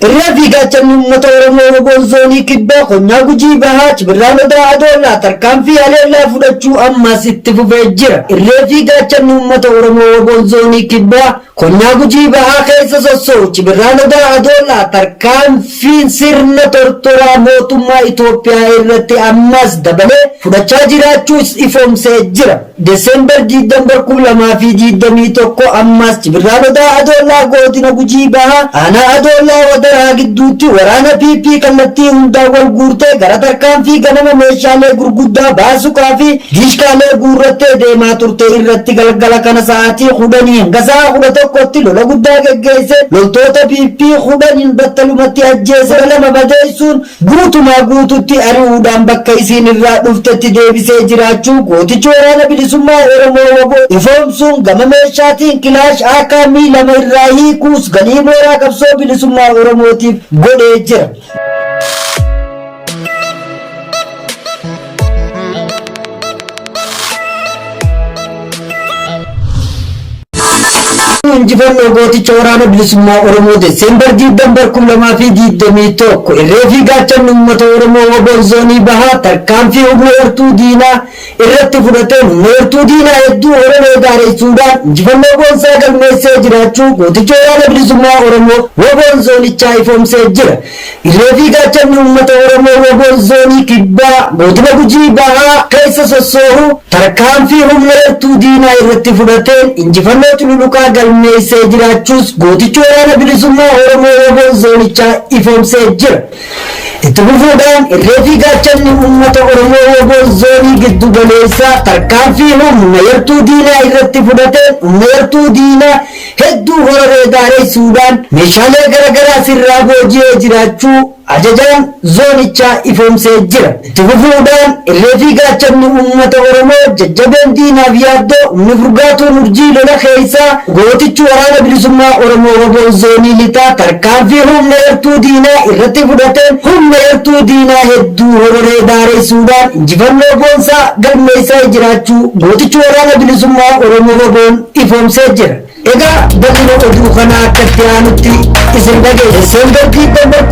الرافقة تنم مطورمو وبنزوني كبا قلنا قجيبها تبرانو دا عدولا تركان في عليلا فدتشو أما ستفو فجر الرافقة تنم مطورمو وبنزوني كبا قلنا قجيبها خيسا سسو تبرانو دا عدولا تركان في سرنا ترطرا موتما إتوبيا إرتي أماس دبلي فدتشا جراتشو إفوم سجر ديسمبر ديدمبر كل ما في ديدمي توكو أماس تبرانو دا عدولا قوتنا قجيبها أنا عدولا ودرها قدوتي ورانا بي كالتي هندا والقورتي غرطر كان في غنما ميشالي قرقودا باسو كافي ديشكالي قورتي ديما ترتي إرتي غلقلا كان ساعتي خوداني غزا خودتو قوتي لولا قودا قيسي لولتوتا بي خوداني بطلو متي أجيسي لما بديسون قوتو ما قوتو تي أرودان بكيسين الرادوفتي ديبسي جراچو قوتي چورانا بلسوما ورمو وبو إفومسون غم ميشاتين كلاش آكامي لما الراهي كوس غنيم ورا كبسو بلسوما ورموتيف godhee jira. Injifannoo gooticha waraana bilisummaa Oromoo Desembar diidambar 2021 irreefi gaachanni uummata Oromoo Woboon zoonii bahaa tarkaanfii humna eertuu diinaa irratti fudhateen humna eertuu diinaa hedduu Oromoo gaareessuudhaan injifannoo goonsaa galmeessee jiraachuu gooticha waraana bilisummaa Oromoo Woboon zoonichaa ifoomsee jira. Irreefi gaachanni uummata Oromoo Woboon zoonii kibbaa godina Gujii bahaa keessa sossoohu tarkaanfii humna eertuu diinaa irratti fudhateen injifannoo tululuqaa galmeessee jiraachuus gooticha waraana bilisummaa Oromoo Woboon zoonichaa ifoomsee jira. Itti fufuudhaan irreefi gaachanni uummata Oromoo Woboon zoonii giddu galeessaa tarkaanfii humna eertuu diinaa irratti fudhateen humna eertuu diinaa hedduu horaree daareessuudhaan meeshaalee garaagaraa sirraa booji'ee jiraachuu ajajaan zoonichaa ifoomsee jira. Itti fufuudhaan irreefi gaachanni uummata Oromoo jajjabeen diinaaf yaaddoo humni furgaatuun urjii lola keessaa gootichi waraana bilisummaa Oromoo Woboon zoonii lixaa tarkaanfii humna eertuu diinaa irratti fudhateen humna eertuu diinaa hedduu horaree daareessuudhaan injifannoo goonsaa galmeessaa jiraachuu gootichi waraana bilisummaa Oromoo Woboon ifoomsee jira. Egaa bakka oduu kana akkatti aanutti isin dhageesse Desembar diidambar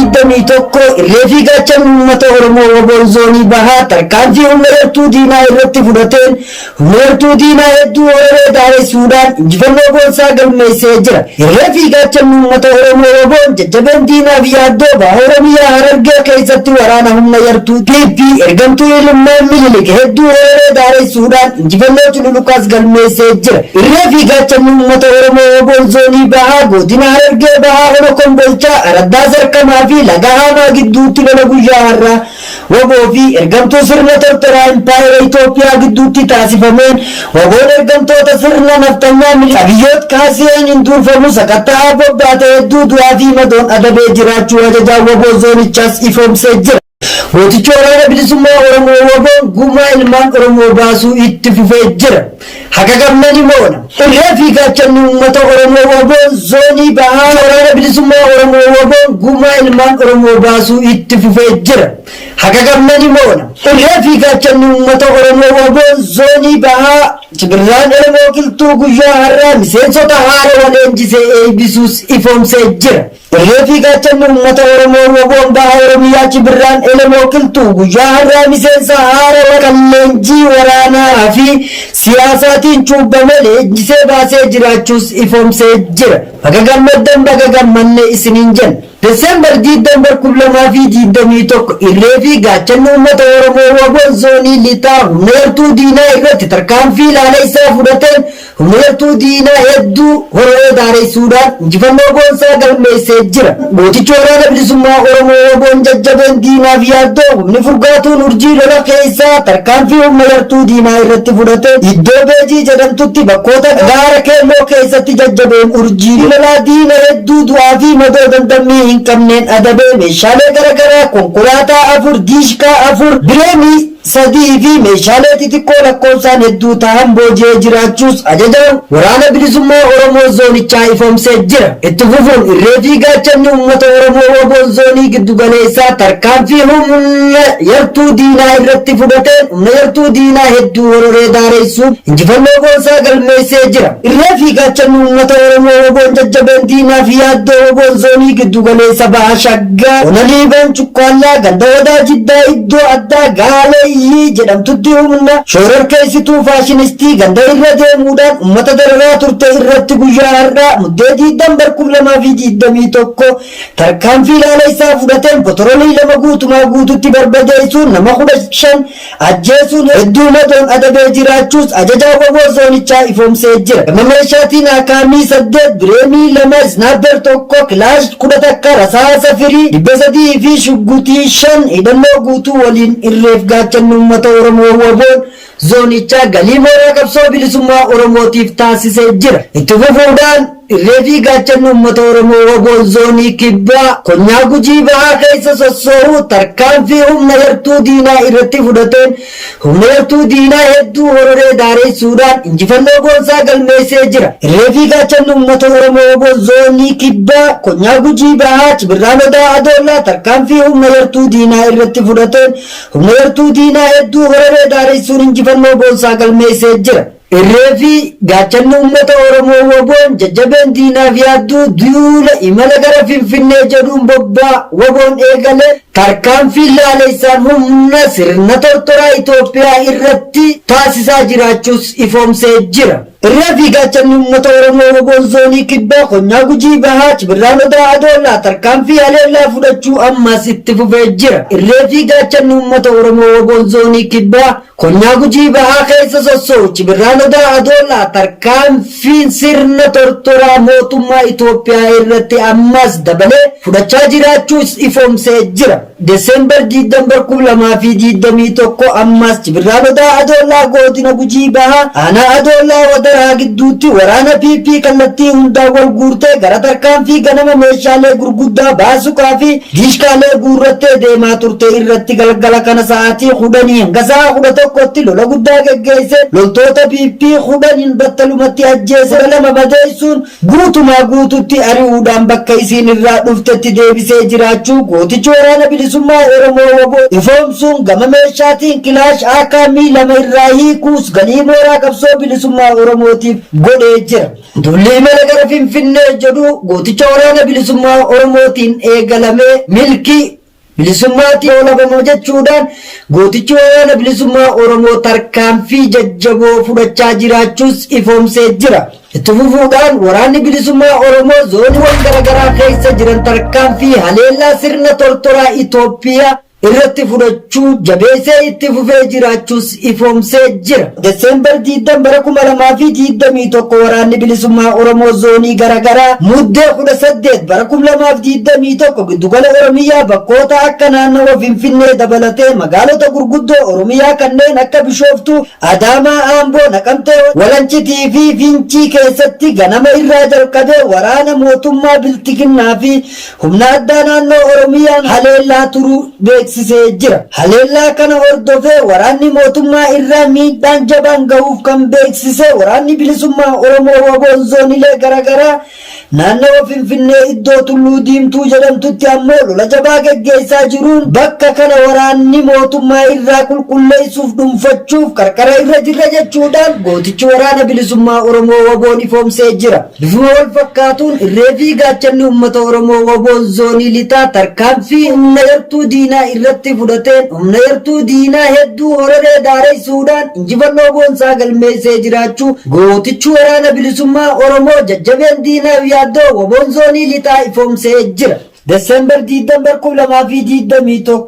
2021 irreefi gaachanni uummata Oromoo Woboon zoonii bahaa tarkaanfii humna eertuu diinaa irratti fudhateen humna eertuu diinaa hedduu horaree daareessuudhaan injifannoo goonsaa galmeessee jira. Irreefi gaachanni uummata Oromoo Woboon jajjabeen diinaaf yaaddoo baha Oromiyaa Harargee keessatti waraana humna eertuu PP ergamtuu ilmaan Minilik hedduu horaree daareessuudhaan injifannoo tululuqaas galmeessee jira. Irreefi gaachanni uummata Oromoo Woboon zoonii bahaa godina Harargee bahaa Ono Kombolchaa Araddaa Sarkamaa fi Laga Haamaa gidduutti lola guyyaa har'aa Woboo fi ergamtuu sirna tortoraa impaayera Itoophiyaa gidduutti taasifameen Woboon ergamtoota sirna naftanyaa Abiyyoot Kaaseen hin durfamu sakatta'aa bobbaate hedduu du'aa fi madoon adabee jiraachuu ajajaa Woboon zoonichaas ifoomsee jira. Gootichi waraana bilisummaa Oromoo Woboon gumaa ilmaan Oromoo baasuu itti fufee jira. Haga gamnani moona. Irreefi gaachanni uummata Oromoo Woboon zoonii bahaa waraana bilisummaa Oromoo Woboon gumaa ilmaan Oromoo baasuu itti fufee jira. Haga gamnani moona. Irreefi gaachanni uummata Oromoo Woboon zoonii bahaa Kibirraan Oromoo Qilxuu guyyaa har'aa miseensota haara waleenjisee eebbisuus ifoomsee jira. Irreefi gaachanni uummata Oromoo Woboon bahaa Oromiyaa Kibirraan Oromoo Qilxuu guyyaa har'aa miseensa haara waleenjii waraanaa fi siyaasaatiin cuubbame leenjisee baasee jiraachuus ifoomsee jira. Baga gammaddan baga gammanne isiniin jenna. Desembar diidambar 2021 irreefi gaachanni uummata Oromoo Woboon zoonii lixaa humna eertuu diinaa irratti tarkaanfii ilaala isaa fudhateen humna eertuu diinaa hedduu horaree daareessuudhaan injifannoo goonsaa galmeessee jira. Gootichi waraana bilisummaa Oromoo Woboon jajjabeen diinaaf yaaddoo humni furgaatuun urjii lola keessaa tarkaanfii humna eertuu diinaa irratti fudhateen iddoo beejii jedhamtutti bakkoota gaara keelloo keessatti jajjabeen urjii lolaa diina hedduu du'aa fi madoo dandammii hin qabneen adabee meeshaalee garaagaraa konkolaataa 4 diishkaa 4 bireemii sadii fi meeshaalee xixiqqoo lakkoofsaan hedduu ta'an booji'ee jiraachuus ajajaan waraana bilisummaa Oromoo zoonichaa ifoomsee jira. Itti fufuun irree fi gaachanni uummata Oromoo waboon zoonii giddu galeessaa tarkaanfii humna yartuu diinaa irratti fudhateen humna yartuu diinaa hedduu hororee daareessuun injifannoo goonsaa galmeessee jira. Irree fi gaachanni uummata Oromoo waboon jajjabeen diinaa fi yaaddoo waboon zoonii giddu galeessa baha shaggaa onaliiban cukkaallaa ganda wadaa jiddaa iddoo addaa gaaleeyyii jedhamtutti humna shororkeessituu faashinistii ganda irra deemuudhaan uummata dararaa turte irratti guyyaa har'aa muddee 2021 tarkaanfii ilaala isaa fudhateen potorolii 2 guutumaa guututti barbadeessuun nama 15 ajjeesuun hedduu madoon adabee jiraachuus ajajaa waboo zoonichaa ifoomsee jira. Gama meeshaatiin akaamii 8 bireemii 2 snaapper 1 kilaash 10 rasaasa firii 300 fi shuggutii 5 hidhannoo guutuu waliin irreef gaachanni uummata Oromoo waboon zoonichaa galii mooraa qabsoo bilisummaa Oromootiif taasisee jira. Itti fufuudhaan irree fi gaachanni uummata Oromoo waboon zoonii kibbaa konyaa Gujii bahaa keessa sossoo'uu tarkaanfii humna yartuu diinaa irratti fudhateen humna yartuu diinaa hedduu hororee daareessuudhaan injifannoo goonsaa galmeessee jira. Irree fi gaachanni uummata Oromoo waboon zoonii kibbaa konyaa Gujii bahaa Cibirraa Odaa Adoollaa tarkaanfii humna yartuu diinaa irratti fudhateen humna yartuu diinaa hedduu hororee daareessuun injifannoo goonsaa galmeessee jira. Irree fi gaachanni uummata Oromoo waboon jajjabeen diinaaf yaadduu duula imala gara Finfinnee jedhuun bobbaa waboon eegale tarkaanfii ilaaleessaan humna sirna tortoraa Itoophiyaa irratti taasisaa jiraachuus ifoomsee jira. Irree fi gaachanni uummata Oromoo waboon zoonii kibbaa konyaa Gujii bahaa Cibirraa Odaa Adoollaa tarkaanfii haleellaa fudhachuu ammas itti fufee jira. Irree fi gaachanni uummata Oromoo waboon zoonii kibbaa konyaa Gujii bahaa keessa sossoo'u Cibirraa Odaa Adoollaa tarkaanfiin sirna tortoraa mootummaa Itoophiyaa irratti ammas dabalee fudhachaa jiraachuus ifoomsee jira. Desembar 2021 ammas Cibirraa Odaa Adoollaa godina Gujii bahaa aanaa Adoollaa wadaraa gidduutti waraana PP kallattii hundaa wal guurtee gara tarkaanfii ganama meeshaalee gurguddaa baasuqaa fi diishkaalee guurrattee deemaa turte irratti galgala kana sa'aatii 10 hanga sa'a 11tti lola guddaa geggeesse loltoota PP 10 battalumatti ajjeese 2 madeessuun guutumaa guututti ari'uudhaan bakka isiin irraa dhuftetti deebisee jiraachuu gootichi waraana bilisummaa Oromoo waboo ifoomsuun gama meeshaatiin kilaash akaamii 2 irraa hiikuus galii mooraa qabsoo bilisummaa Oromootiif godhee jira. Dulli imala gara Finfinnee jedhu gooticha waraana bilisummaa Oromootiin eegalamee milkii bilisummaatiin olabamoo jechuudhaan gootichi waraana bilisummaa Oromoo tarkaanfii jajjaboo fudhachaa jiraachuus ifoomsee jira. Itti fufuudhaan waraanni bilisummaa Oromoo zooniiwwan garaagaraa keessa jiran tarkaanfii haleellaa sirna tortoraa Itoophiyaa irratti fudhachuu jabeessee itti fufee jiraachuus ifoomsee jira. Desembar 2021 waraanni bilisummaa Oromoo zoonii garaagaraa muddee 18 2021 giddugala Oromiyaa bakkoota akka naannawaa Finfinnee dabalatee magaalota gurguddoo Oromiyaa kanneen akka Bishooftuu, Adaamaa, Aamboo, Naqamtee, Walancitii fi Fincii keessatti ganama irraa jalqabee waraana mootummaa biltiginnaa fi humna addaa naannoo Oromiyaan haleellaa turuu beeksisee jira. Haleellaa kana hordofee waraanni mootummaa irraa miidhaan jabaan gahuuf kan beeksise waraanni bilisummaa Oromoo waboon zoonilee garaagaraa naannoo Finfinnee iddoo Tulluu Diimtuu jedhamtutti ammoo lola jabaa geggeessaa jiruun bakka kana waraanni mootummaa irraa qulqulleessuuf dhuunfachuuf qarqara irra jirra jechuudhaan gootichi waraana bilisummaa Oromoo waboon ifoomsee jira. Bifuma wal fakkaatuun irree fi gaachanni uummata Oromoo waboon zoonii lixaa tarkaanfii humna yartuu diinaa irratti fudhateen humna yartuu diinaa hedduu hororee daareessuudhaan injifannoo goonsaa galmeessee jiraachuu gootichi waraana bilisummaa Oromoo jajjabeen diinaa yaaddoo waboon zoonii lixaa ifoomsee jira. Desembar 2021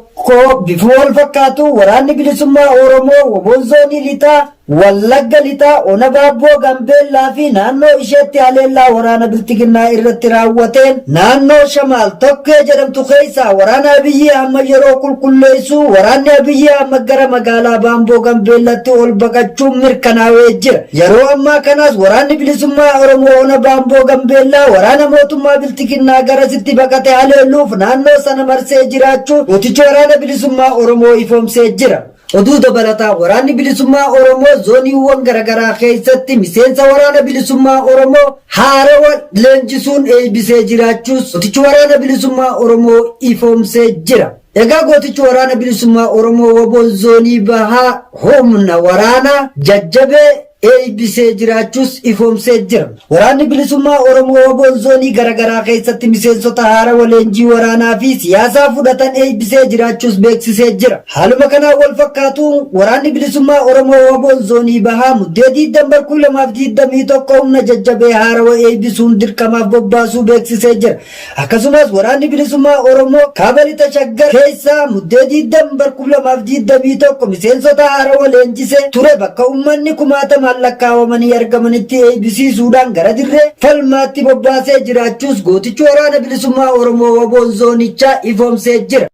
bifuma wal fakkaatu waraanni bilisummaa Oromoo waboon zoonii lixaa Wallagga lixaa ona Baabboo Gambeellaa fi naannoo isheetti haleellaa waraana biltiginnaa irratti raawwateen naannoo Shamaal Tokkee jedhamtu keessaa waraana Abiyyi Ahmad yeroo qulqulleessu waraanni Abiyyi Ahmad gara magaalaa Baamboo Gambeellatti ol baqachuun mirkanaa'ee jira. Yeroo ammaa kanas waraanni bilisummaa Oromoo ona Baamboo Gambeellaa waraana mootummaa biltiginnaa garasitti baqate haleelluuf naannoo sana marsee jiraachuu gootichi waraana bilisummaa Oromoo ifoomsee jira. Oduu dabalataa waraanni bilisummaa Oromoo zooniiwwan garaagaraa keessatti miseensa waraana bilisummaa Oromoo haarawa leenjisuun eebbisee jiraachuus gootichi waraana bilisummaa Oromoo ifoomsee jira. Egaa gootichi waraana bilisummaa Oromoo WBOn zoonii bahaa humna waraanaa jajjabee eebbisee jiraachuus ifoomsee jira. Waraanni bilisummaa Oromoo WBOn zoonii garaagaraa keessatti miseensota haarawa leenjii waraanaa fi siyaasaa fudhatan eebbisee jiraachuus beeksisee jira. Haaluma kanaan wal fakkaatuun waraanni bilisummaa Oromoo WBOn zoonii bahaa muddee 2021 humna jajjabee haarawa eebbisuun dirqamaaf bobbaasuu beeksisee jira. Akkasumas waraanni bilisummaa Oromoo kaaba lixa shaggar keessaa muddee 2021 miseensota haarawa leenjisee ture bakka uummanni kumaatama lakkaawamanii argamanitti eebbisiisuudhaan gara dirree falmaatti bobbaasee jiraachuus gootichi waraana bilisummaa Oromoo WBOn zoonichaa ifoomsee jira.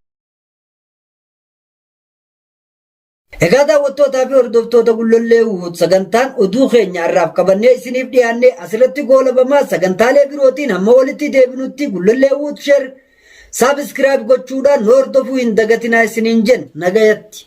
Egaa daawwattootaa fi hordoftoota Gullallee Wuhut sagantaan oduu keenya har'aaf qabannee isiniif dhiyaannee asirratti goolabamaa sagantaalee birootiin hamma walitti deebinutti Gullallee Wuhut share saabskiraayib gochuudhaan nu hordofuu hin dagatinaa isiniin jenna nagayatti.